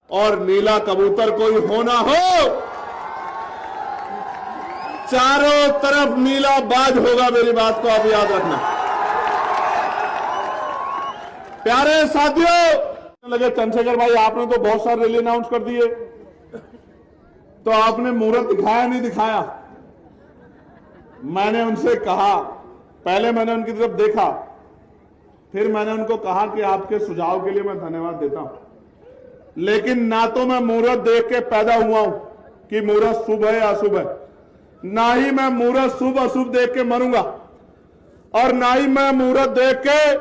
और नीला कबूतर कोई होना हो, चारों तरफ नीला बाज होगा। मेरी बात को आप याद रखना। प्यारे साथियों, लगे चंद्रशेखर भाई आपने तो बहुत सारे रैली अनाउंस कर दिए, तो आपने मुहूर्त दिखाया नहीं दिखाया। मैंने उनसे कहा, पहले मैंने उनकी तरफ देखा, फिर मैंने उनको कहा कि आपके सुझाव के लिए मैं धन्यवाद देता हूं, लेकिन ना तो मैं मुहूर्त देख के पैदा हुआ हूं कि मुहूर्त शुभ है या अशुभ है, ना ही मैं मुहूर्त शुभ अशुभ देख के मरूंगा, और ना ही मैं मुहूर्त देख के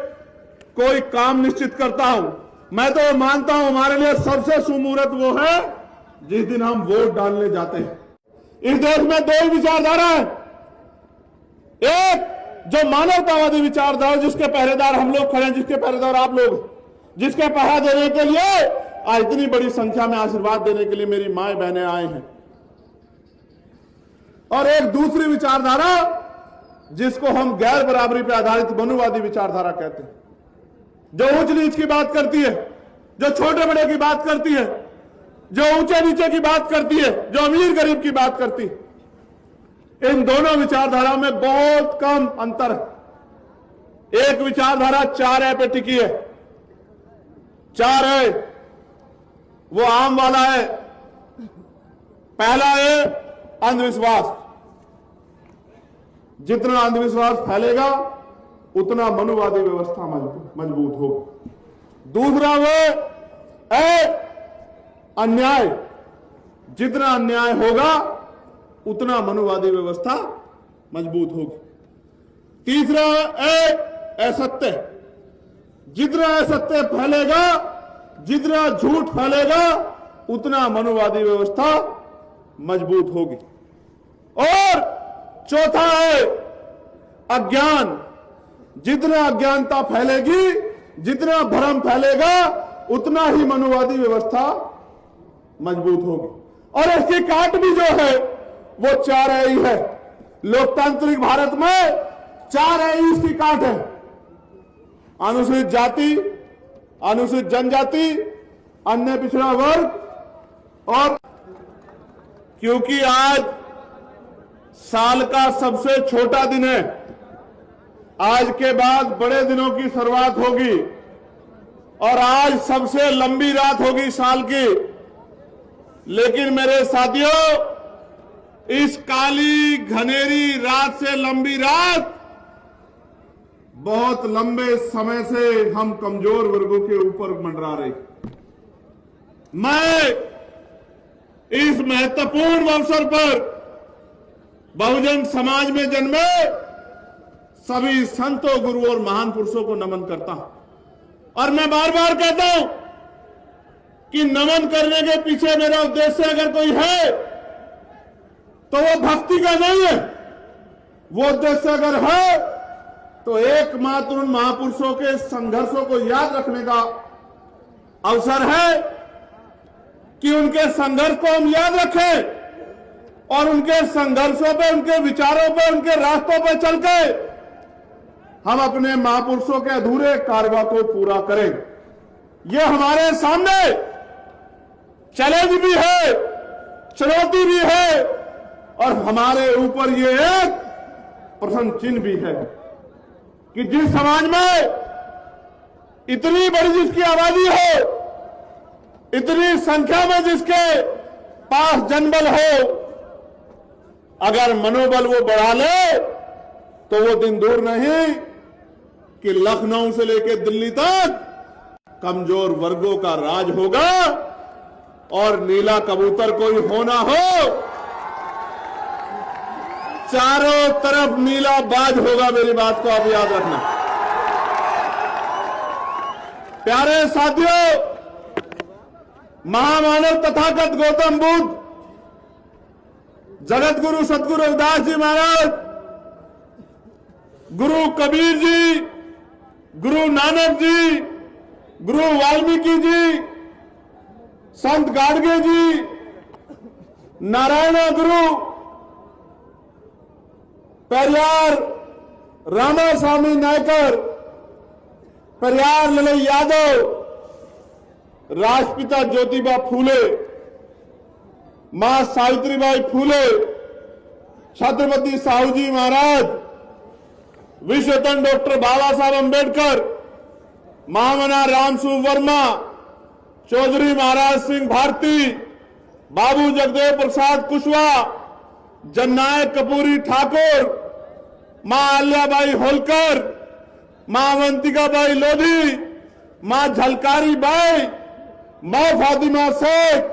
कोई काम निश्चित करता हूं। मैं तो मानता हूं हमारे लिए सबसे शुभ मुहूर्त वो है जिस दिन हम वोट डालने जाते हैं। इस देश में दो ही विचारधारा है, एक जो मानवतावादी विचारधारा, जिसके पहरेदार हम लोग खड़े हैं, जिसके पहरेदार आप लोग, जिसके पहरा देने के लिए आज इतनी बड़ी संख्या में आशीर्वाद देने के लिए मेरी माए बहनें आए हैं, और एक दूसरी विचारधारा जिसको हम गैर बराबरी पर आधारित मनुवादी विचारधारा कहते हैं, जो ऊंच नीच की बात करती है, जो छोटे बड़े की बात करती है, जो ऊंचे नीचे की बात करती है, जो अमीर गरीब की बात करती है। इन दोनों विचारधाराओं में बहुत कम अंतर है। एक विचारधारा 4 पे टिकी है। 4 है वो आम वाला है। पहला है अंधविश्वास। जितना अंधविश्वास फैलेगा उतना मनुवादी व्यवस्था मजबूत होगी। दूसरा वो है अन्याय। जितना अन्याय होगा उतना मनुवादी व्यवस्था मजबूत होगी। तीसरा है असत्य। जितना असत्य फैलेगा, जितना झूठ फैलेगा, उतना मनुवादी व्यवस्था मजबूत होगी। और चौथा है अज्ञान। जितना अज्ञानता फैलेगी, जितना भ्रम फैलेगा, उतना ही मनुवादी व्यवस्था मजबूत होगी। और इसकी काट भी जो है वो 4 ही है। लोकतांत्रिक भारत में 4 ही इसकी काट है। अनुसूचित जाति, अनुसूचित जनजाति, अन्य पिछड़ा वर्ग, और क्योंकि आज साल का सबसे छोटा दिन है, आज के बाद बड़े दिनों की शुरुआत होगी, और आज सबसे लंबी रात होगी साल की। लेकिन मेरे साथियों, इस काली घनेरी रात से लंबी रात, बहुत लंबे समय से हम कमजोर वर्गों के ऊपर मंडरा रही। मैं इस महत्वपूर्ण अवसर पर बहुजन समाज में जन्मे सभी संतों, गुरुओं और महान पुरुषों को नमन करता हूं। और मैं बार बार कहता हूं कि नमन करने के पीछे मेरा उद्देश्य अगर कोई है तो वो भक्ति का नहीं है। वो उद्देश्य अगर है तो एकमात्र उन महापुरुषों के संघर्षों को याद रखने का अवसर है कि उनके संघर्ष को हम याद रखें और उनके संघर्षों पे, उनके विचारों पे, उनके रास्तों पे चल के हम अपने महापुरुषों के अधूरे कार्य को पूरा करें। यह हमारे सामने चैलेंज भी है, चुनौती भी है, और हमारे ऊपर यह एक प्रश्न चिन्ह भी है कि जिस समाज में इतनी बड़ी जिसकी आबादी हो, इतनी संख्या में जिसके पास जनबल हो, अगर मनोबल वो बढ़ा ले तो वो दिन दूर नहीं कि लखनऊ से लेकर दिल्ली तक कमजोर वर्गों का राज होगा, और नीला कबूतर कोई होना हो, चारों तरफ नीला बाज होगा। मेरी बात को आप याद रखना। प्यारे साथियों, महामानव तथागत गौतम बुद्ध, जगत गुरु सतगुरु रविदास जी महाराज, गुरु कबीर जी, गुरु नानक जी, गुरु वाल्मीकि जी, संत गाडगे जी, नारायण गुरु, पेरियार रामास्वामी नायकर, पेरियार ललई यादव, राष्ट्रपिता ज्योतिबा फूले, मां सावित्रीबाई फूले, छत्रपति साहू जी महाराज, विश्वरत्न डॉक्टर बाबा साहब अंबेडकर, महामना रामसु वर्मा, चौधरी महाराज सिंह भारती, बाबू जगदेव प्रसाद कुशवाहा, जननायक कपूरी ठाकुर, मां अल्याबाई होलकर, मां अवंतिकाबाई लोधी, मां झलकारी बाई, मां फातिमा शेख,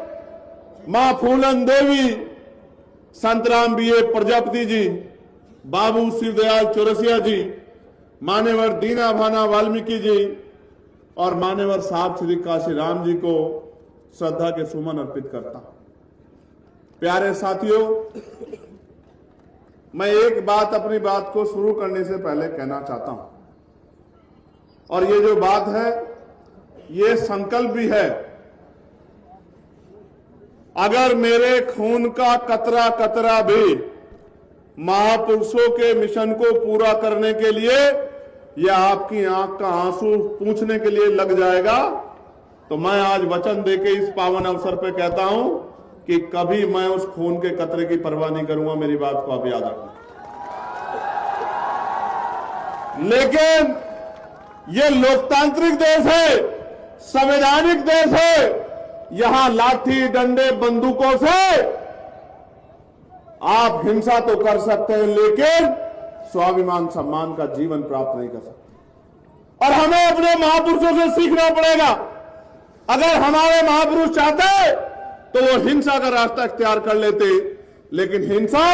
मां फूलन देवी, संतराम बीए प्रजापति जी, बाबू शिवदयाल चौरसिया जी, मान्यवर दीना भाना वाल्मीकि जी और मान्यवर साहब श्री काशीराम जी को श्रद्धा के सुमन अर्पित करता हूं। प्यारे साथियों, मैं एक बात अपनी बात को शुरू करने से पहले कहना चाहता हूं, और ये जो बात है ये संकल्प भी है। अगर मेरे खून का कतरा कतरा भी महापुरुषों के मिशन को पूरा करने के लिए या आपकी आंख का आंसू पूंछने के लिए लग जाएगा, तो मैं आज वचन देके इस पावन अवसर पे कहता हूं कि कभी मैं उस खून के कतरे की परवाह नहीं करूंगा। मेरी बात को आप याद रखना। लेकिन ये लोकतांत्रिक देश है, संवैधानिक देश है। यहां लाठी डंडे बंदूकों से आप हिंसा तो कर सकते हैं, लेकिन स्वाभिमान सम्मान का जीवन प्राप्त नहीं कर सकते। और हमें अपने महापुरुषों से सीखना पड़ेगा। अगर हमारे महापुरुष चाहते तो वो हिंसा का रास्ता इख्तियार कर लेते, लेकिन हिंसा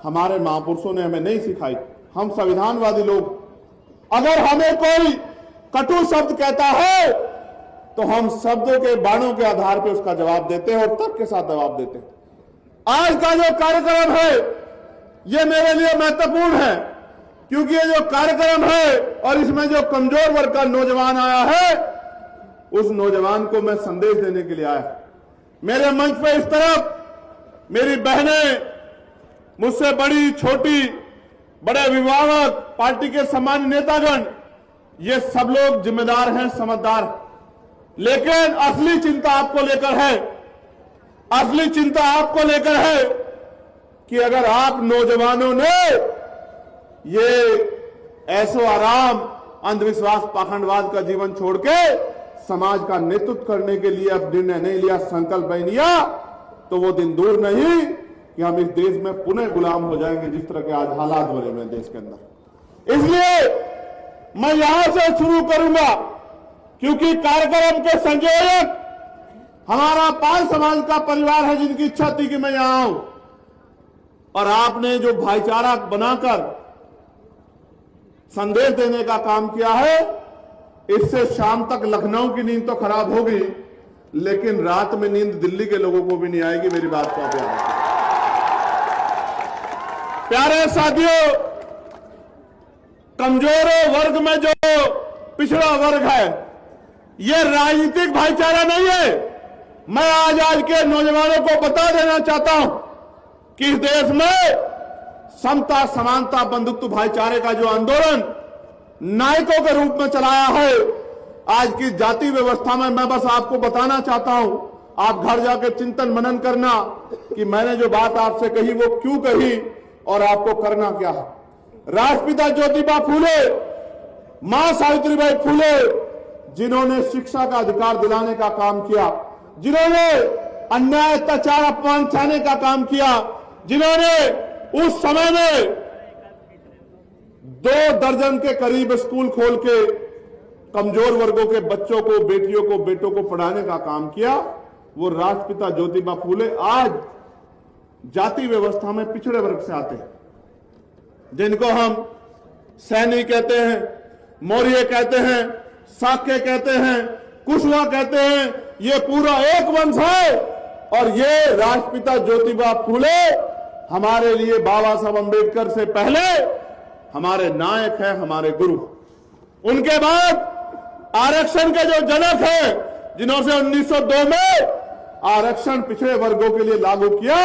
हमारे महापुरुषों ने हमें नहीं सिखाई। हम संविधानवादी लोग, अगर हमें कोई कटु शब्द कहता है तो हम शब्दों के बाणों के आधार पर उसका जवाब देते हैं और तर्क के साथ जवाब देते हैं। आज का जो कार्यक्रम है ये मेरे लिए महत्वपूर्ण है, क्योंकि ये जो कार्यक्रम है और इसमें जो कमजोर वर्ग का नौजवान आया है, उस नौजवान को मैं संदेश देने के लिए आया। मेरे मंच पे इस तरफ मेरी बहनें, मुझसे बड़ी छोटी, बड़े अभिभावक, पार्टी के सामान्य नेतागण, ये सब लोग जिम्मेदार हैं, समझदार। लेकिन असली चिंता आपको लेकर है। असली चिंता आपको लेकर है कि अगर आप नौजवानों ने ये ऐसो आराम, अंधविश्वास, पाखंडवाद का जीवन छोड़ के समाज का नेतृत्व करने के लिए अब निर्णय नहीं लिया, संकल्प नहीं लिया, तो वो दिन दूर नहीं कि हम इस देश में पुनः गुलाम हो जाएंगे, जिस तरह के आज हालात बने हुए देश के अंदर। इसलिए मैं यहां से शुरू करूंगा, क्योंकि कार्यक्रम के संयोजक हमारा पाल समाज का परिवार है, जिनकी इच्छा थी कि मैं यहां आऊं। और आपने जो भाईचारा बनाकर संदेश देने का काम किया है, इससे शाम तक लखनऊ की नींद तो खराब होगी, लेकिन रात में नींद दिल्ली के लोगों को भी नहीं आएगी। मेरी बात को आप याद रखिए। प्यारे साथियों, कमजोरों वर्ग में जो पिछड़ा वर्ग है, यह राजनीतिक भाईचारा नहीं है। मैं आज के नौजवानों को बता देना चाहता हूं कि इस देश में समता, समानता, बंधुत्व, भाईचारे का जो आंदोलन नायकों के रूप में चलाया है, आज की जाति व्यवस्था में मैं बस आपको बताना चाहता हूं। आप घर जाकर चिंतन मनन करना कि मैंने जो बात आपसे कही वो क्यों कही और आपको करना क्या है। राष्ट्रपिता ज्योतिबा फूले, मां सावित्रीबाई फूले, जिन्होंने शिक्षा का अधिकार दिलाने का काम किया, जिन्होंने अन्याय, अत्याचार, अपमान सहने का काम किया, जिन्होंने उस समय में 2 दर्जन के करीब स्कूल खोल के कमजोर वर्गों के बच्चों को, बेटियों को, बेटों को पढ़ाने का काम किया, वो राष्ट्रपिता ज्योतिबा फूले आज जाति व्यवस्था में पिछड़े वर्ग से आते हैं, जिनको हम सैनी कहते हैं, मौर्य कहते हैं, साक्य कहते हैं, कुशवाहा कहते हैं। ये पूरा एक वंश है और ये राष्ट्रपिता ज्योतिबा फूले हमारे लिए बाबा साहब अंबेडकर से पहले हमारे नायक हैं, हमारे गुरु। उनके बाद आरक्षण के जो जनक हैं, जिन्होंने 1902 में आरक्षण पिछड़े वर्गों के लिए लागू किया,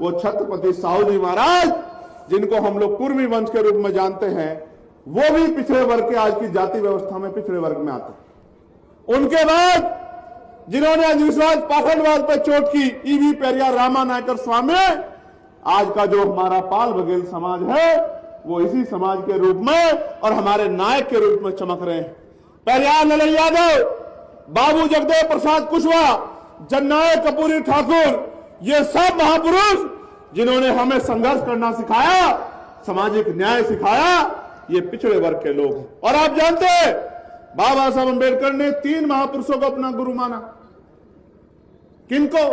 वो छत्रपति साहू जी महाराज, जिनको हम लोग कुर्मी वंश के रूप में जानते हैं, वो भी पिछड़े वर्ग के आज की जाति व्यवस्था में पिछड़े वर्ग में आते हैं। उनके बाद जिन्होंने अंधविश्वास पाखंडवाद पर चोट की, ईवी पेरियार रामा नायकर स्वामी, आज का जो हमारा पाल बघेल समाज है वो इसी समाज के रूप में और हमारे नायक के रूप में चमक रहे हैं। पेरियार ललन यादव, बाबू जगदेव प्रसाद कुशवाहा, जननायक कपूरी ठाकुर, ये सब महापुरुष जिन्होंने हमें संघर्ष करना सिखाया, सामाजिक न्याय सिखाया, ये पिछड़े वर्ग के लोग हैं। और आप जानते हैं बाबा साहब अंबेडकर ने 3 महापुरुषों को अपना गुरु माना। किनको?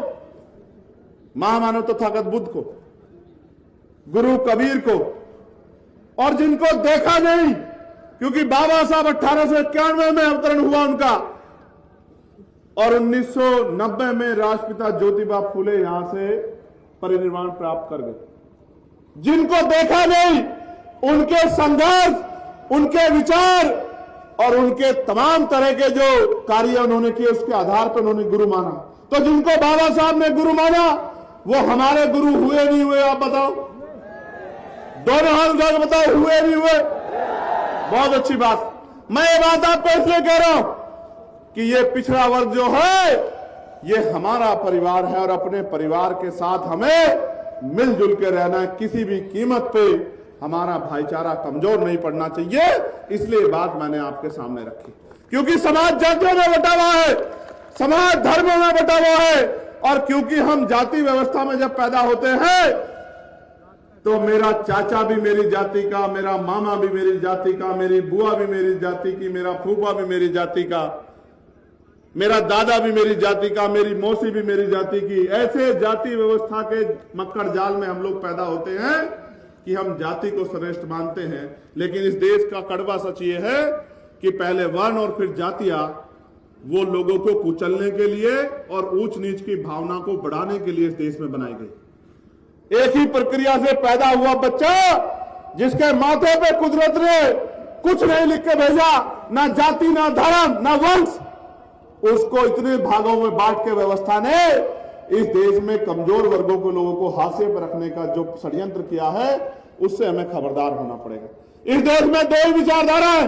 महामानव तथागत बुद्ध को, गुरु कबीर को, और जिनको देखा नहीं, क्योंकि बाबा साहब 1891 में अवतरण हुआ उनका और 1990 में राष्ट्रपिता ज्योतिबा फूले यहां से परिनिर्वाण प्राप्त कर गए। जिनको देखा नहीं, उनके संघर्ष, उनके विचार और उनके तमाम तरह के जो कार्य उन्होंने किए उसके आधार पर उन्होंने गुरु माना। तो जिनको बाबा साहब ने गुरु माना वो हमारे गुरु हुए नहीं हुए? आप बताओ, दोनों हाथ उठा के बताओ, हुए नहीं हुए? बहुत अच्छी बात। मैं ये बात आपको इसलिए कह रहा हूं कि ये पिछड़ा वर्ग जो है ये हमारा परिवार है और अपने परिवार के साथ हमें मिलजुल के रहना है। किसी भी कीमत पे हमारा भाईचारा कमजोर नहीं पड़ना चाहिए। इसलिए बात मैंने आपके सामने रखी, क्योंकि समाज जातियों में बटा हुआ है, समाज धर्मों में बटा हुआ है, और क्योंकि हम जाति व्यवस्था में जब पैदा होते हैं तो मेरा चाचा भी मेरी जाति का, मेरा मामा भी मेरी जाति का, मेरी बुआ भी मेरी जाति की, मेरा फूफा भी मेरी जाति का, मेरा दादा भी मेरी जाति का, मेरी मौसी भी मेरी जाति की। ऐसे जाति व्यवस्था के मक्कड़ जाल में हम लोग पैदा होते हैं कि हम जाति को श्रेष्ठ मानते हैं। लेकिन इस देश का कड़वा सच ये है कि पहले वर्ण और फिर जातियां वो लोगों को कुचलने के लिए और ऊंच नीच की भावना को बढ़ाने के लिए इस देश में बनाई गई। एक ही प्रक्रिया से पैदा हुआ बच्चा जिसके माथे पे कुदरत ने कुछ नहीं लिख के भेजा, ना जाति, ना धर्म, ना वंश, उसको इतने भागों में बांट के व्यवस्था ने इस देश में कमजोर वर्गों के लोगों को हाशिए पर रखने का जो षड्यंत्र किया है उससे हमें खबरदार होना पड़ेगा। इस देश में 2 ही विचारधारा है,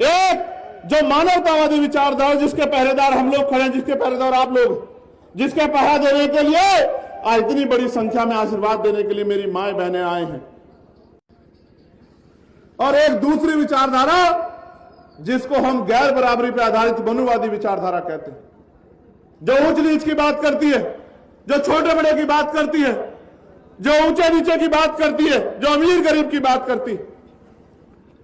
एक जो मानवतावादी विचारधारा जिसके पहरेदार हम लोग खड़े हैं, जिसके पहरेदार आप लोग, जिसके पहरा देने के लिए आज इतनी बड़ी संख्या में आशीर्वाद देने के लिए मेरी माए बहनें आए हैं, और एक दूसरी विचारधारा जिसको हम गैर बराबरी पर आधारित मनुवादी विचारधारा कहते हैं, जो ऊंच नीच की बात करती है, जो छोटे बड़े की बात करती है, जो ऊंचे नीचे की बात करती है, जो अमीर गरीब की बात करती है।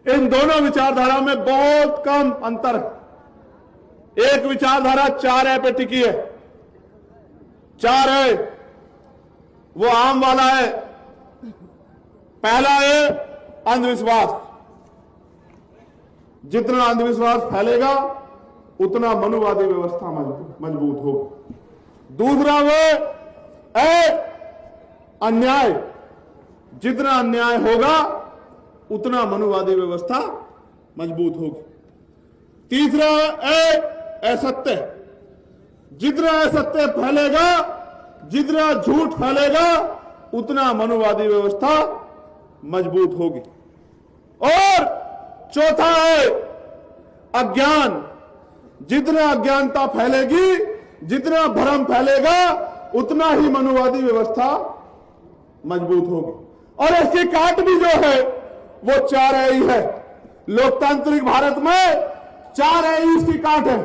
इन दोनों विचारधाराओं में बहुत कम अंतर है। एक विचारधारा 4 पे टिकी है। 4 है वो आम वाला है। पहला है अंधविश्वास। जितना अंधविश्वास फैलेगा उतना मनुवादी व्यवस्था मजबूत होगी। दूसरा वो है अन्याय। जितना अन्याय होगा उतना मनुवादी व्यवस्था मजबूत होगी। तीसरा है असत्य। जितना असत्य फैलेगा, जितना झूठ फैलेगा उतना मनुवादी व्यवस्था मजबूत होगी। और चौथा है अज्ञान। जितना अज्ञानता फैलेगी, जितना भ्रम फैलेगा उतना ही मनुवादी व्यवस्था मजबूत होगी। और इसकी काट भी जो है वो 4 ही है। लोकतांत्रिक भारत में 4 ही इसकी काट है।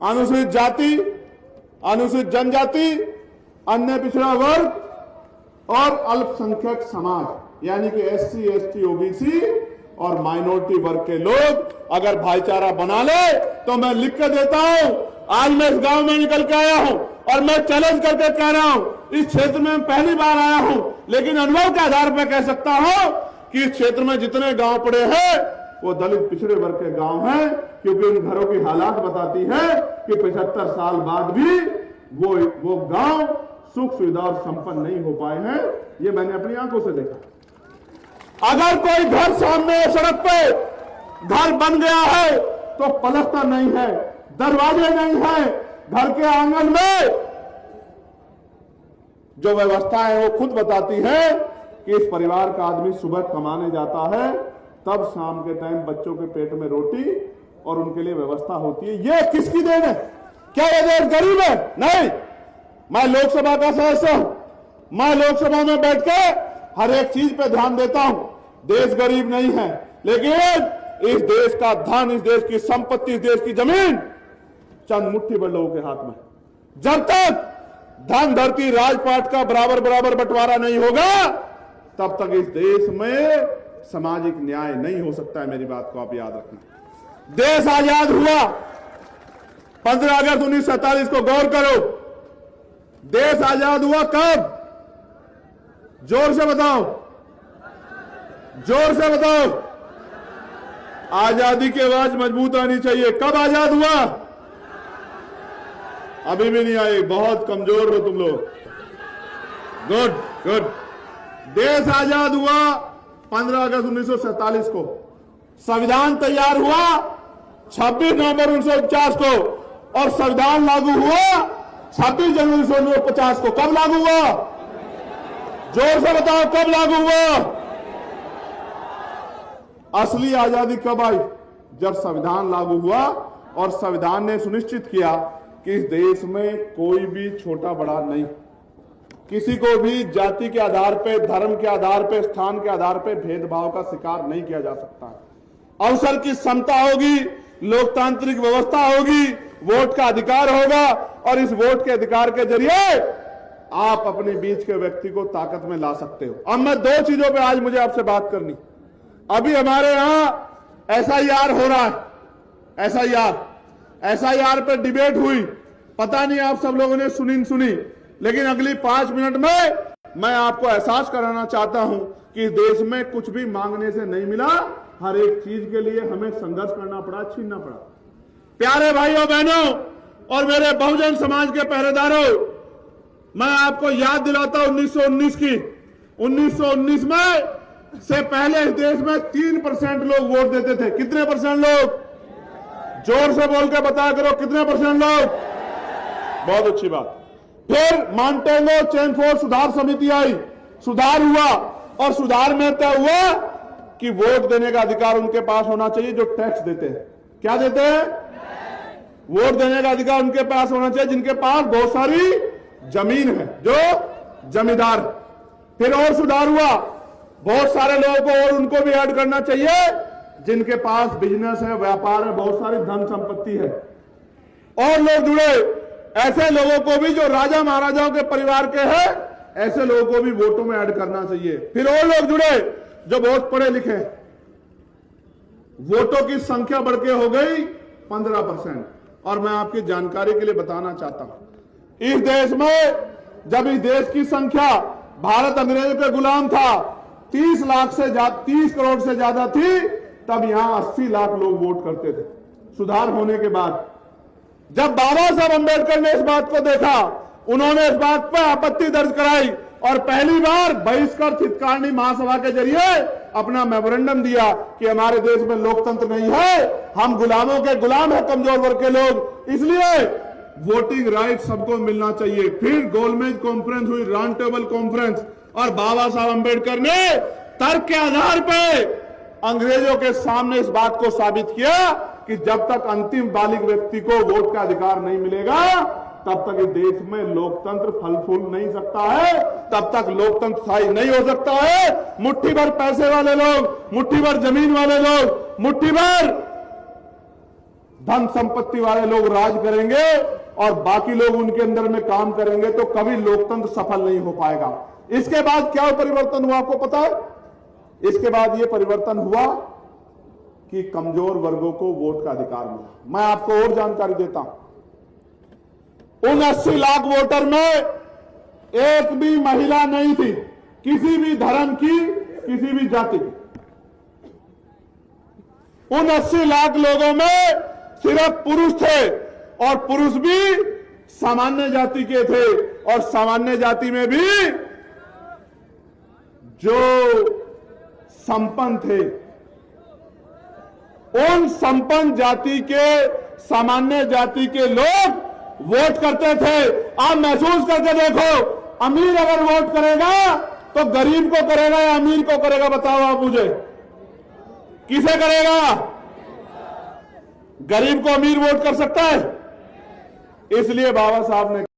अनुसूचित जाति, अनुसूचित जनजाति, अन्य पिछड़ा वर्ग और अल्पसंख्यक समाज, यानी कि SC, ST, OBC और माइनॉरिटी वर्ग के लोग अगर भाईचारा बना ले तो मैं लिख के देता हूं। आज मैं इस गांव में निकल के आया हूं और मैं चैलेंज करके कह रहा हूं, इस क्षेत्र में पहली बार आया हूं, लेकिन अनुभव के आधार पर कह सकता हूं कि इस क्षेत्र में जितने गांव पड़े हैं वो दलित पिछड़े वर्ग के गांव हैं, क्योंकि उन घरों की हालात बताती है कि 75 साल बाद भी वो गांव सुख सुविधा और संपन्न नहीं हो पाए हैं। ये मैंने अपनी आंखों से देखा। अगर कोई घर सामने सड़क पे घर बन गया है तो पलस्तर नहीं है, दरवाजे नहीं है, घर के आंगन में जो व्यवस्था है वो खुद बताती है कि इस परिवार का आदमी सुबह कमाने जाता है, तब शाम के टाइम बच्चों के पेट में रोटी और उनके लिए व्यवस्था होती है। ये किसकी देन है? क्या ये देश गरीब है? नहीं। मैं लोकसभा का सदस्य हूं, मैं लोकसभा में बैठ के हर एक चीज पे ध्यान देता हूं। देश गरीब नहीं है, लेकिन इस देश का धन, इस देश की संपत्ति, इस देश की जमीन चंद मुट्ठी भर लोगों के हाथ में। जब तक धन धरती राजपाट का बराबर बराबर बंटवारा नहीं होगा, तब तक इस देश में सामाजिक न्याय नहीं हो सकता है। मेरी बात को आप याद रखना। देश आजाद हुआ 15 अगस्त 1947 को, गौर करो। देश आजाद हुआ कब? जोर से बताओ, जोर से बताओ। आजादी की आवाज मजबूत आनी चाहिए। कब आजाद हुआ? अभी भी नहीं आई, बहुत कमजोर हो तुम लोग। Good good. देश आजाद हुआ 15 अगस्त 1947 को। संविधान तैयार हुआ 26 नवंबर 1949 को, और संविधान लागू हुआ 26 जनवरी 1950 को। कब लागू हुआ? जोर से बताओ, कब लागू हुआ? असली आजादी कब आई? जब संविधान लागू हुआ और संविधान ने सुनिश्चित किया कि इस देश में कोई भी छोटा बड़ा नहीं, किसी को भी जाति के आधार पर, धर्म के आधार पर, स्थान के आधार पर भेदभाव का शिकार नहीं किया जा सकता। अवसर की समता होगी, लोकतांत्रिक व्यवस्था होगी, वोट का अधिकार होगा, और इस वोट के अधिकार के जरिए आप अपने बीच के व्यक्ति को ताकत में ला सकते हो। अब मैं दो चीजों पे आज मुझे आपसे बात करनी। अभी हमारे यहां एसआईआर हो रहा है। एसआईआर पे डिबेट हुई, पता नहीं आप सब लोगों ने सुनी, लेकिन अगली 5 मिनट में मैं आपको एहसास कराना चाहता हूं कि इस देश में कुछ भी मांगने से नहीं मिला। हर एक चीज के लिए हमें संघर्ष करना पड़ा, छीनना पड़ा। प्यारे भाइयों बहनों और मेरे बहुजन समाज के पहरेदारों, मैं आपको याद दिलाता हूं 1919 की। 1919 में से पहले इस देश में 3% लोग वोट देते थे। कितने परसेंट लोग? जोर से बोल के बताया करो, कितने परसेंट लोग? बहुत अच्छी बात। फिर मॉन्टेगो चेमफोर्ड सुधार समिति आई, सुधार हुआ, और सुधार में तय हुआ कि वोट देने का अधिकार उनके पास होना चाहिए जो टैक्स देते हैं। क्या देते हैं? वोट देने का अधिकार उनके पास होना चाहिए जिनके पास बहुत सारी जमीन है, जो जमींदार। फिर और सुधार हुआ, बहुत सारे लोगों को और उनको भी ऐड करना चाहिए जिनके पास बिजनेस है, व्यापार है, बहुत सारी धन संपत्ति है। और लोग जुड़े, ऐसे लोगों को भी जो राजा महाराजाओं के परिवार के हैं, ऐसे लोगों को भी वोटों में ऐड करना चाहिए। फिर और लोग जुड़े जो बहुत पढ़े लिखे। वोटों की संख्या बढ़ के हो गई 15%। और मैं आपकी जानकारी के लिए बताना चाहता हूं, इस देश में जब इस देश की संख्या, भारत अंग्रेजों के गुलाम था, 30 करोड़ से ज्यादा थी, तब यहां 80 लाख लोग वोट करते थे। सुधार होने के बाद जब बाबा साहब अंबेडकर ने इस बात को देखा, उन्होंने इस बात पर आपत्ति दर्ज कराई और पहली बार बहिष्कार हितकारिणी महासभा के जरिए अपना मेमोरेंडम दिया कि हमारे देश में लोकतंत्र नहीं है, हम गुलामों के गुलाम है, कमजोर वर्ग के लोग, इसलिए वोटिंग राइट सबको मिलना चाहिए। फिर गोलमेज कॉन्फ्रेंस हुई, राउंड टेबल कॉन्फ्रेंस, और बाबा साहब अंबेडकर ने तर्क के आधार पर अंग्रेजों के सामने इस बात को साबित किया कि जब तक अंतिम बालिग व्यक्ति को वोट का अधिकार नहीं मिलेगा, तब तक इस देश में लोकतंत्र फल फूल नहीं सकता है, तब तक लोकतंत्र स्थायी नहीं हो सकता है। मुट्ठी भर पैसे वाले लोग, मुट्ठी भर जमीन वाले लोग, मुट्ठी भर धन संपत्ति वाले लोग राज करेंगे और बाकी लोग उनके अंदर में काम करेंगे, तो कभी लोकतंत्र सफल नहीं हो पाएगा। इसके बाद क्या परिवर्तन हुआ आपको पता है? इसके बाद यह परिवर्तन हुआ कि कमजोर वर्गों को वोट का अधिकार मिला। मैं आपको और जानकारी देता हूं, उन 80 लाख वोटर में एक भी महिला नहीं थी, किसी भी धर्म की, किसी भी जाति की। उन 80 लाख लोगों में सिर्फ पुरुष थे, और पुरुष भी सामान्य जाति के थे, और सामान्य जाति में भी जो संपन्न थे, उन संपन्न जाति के, सामान्य जाति के लोग वोट करते थे। आप महसूस करके देखो, अमीर अगर वोट करेगा तो गरीब को करेगा या अमीर को करेगा? बताओ आप मुझे, किसे करेगा? गरीब को अमीर वोट कर सकता है। इसलिए बाबा साहब ने